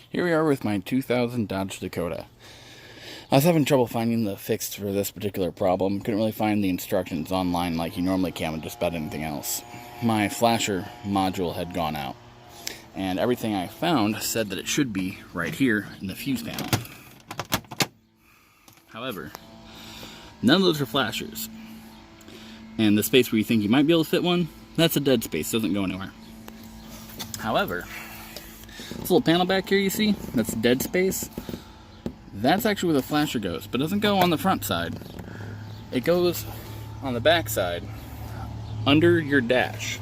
Here we are with my 2000 Dodge Dakota. I was having trouble finding the fix for this particular problem. Couldn't really find the instructions online like you normally can with just about anything else. My flasher module had gone out, and everything I found said that it should be right here in the fuse panel. However, none of those are flashers. And the space where you think you might be able to fit one, that's a dead space, doesn't go anywhere. However, this little panel back here you see, that's dead space, that's actually where the flasher goes, but it doesn't go on the front side. It goes on the back side, under your dash.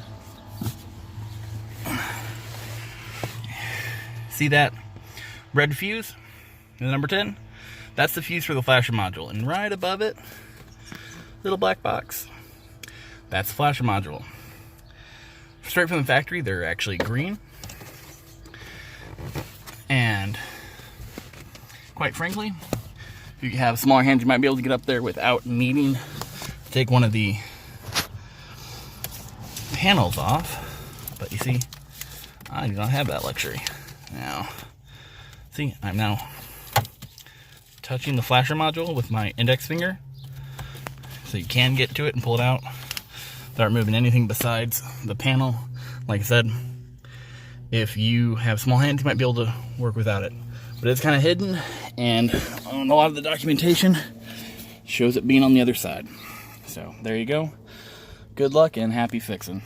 See that red fuse, the number 10? That's the fuse for the flasher module, and right above it, little black box. That's the flasher module. Straight from the factory, they're actually green. And quite frankly, if you have smaller hands, you might be able to get up there without needing to take one of the panels off. But you see, I do not have that luxury. Now, see, I'm now touching the flasher module with my index finger, so you can get to it and pull it out without moving anything besides the panel. Like I said, if you have small hands, you might be able to work without it. But it's kind of hidden, and on a lot of the documentation shows it being on the other side. So there you go. Good luck and happy fixing.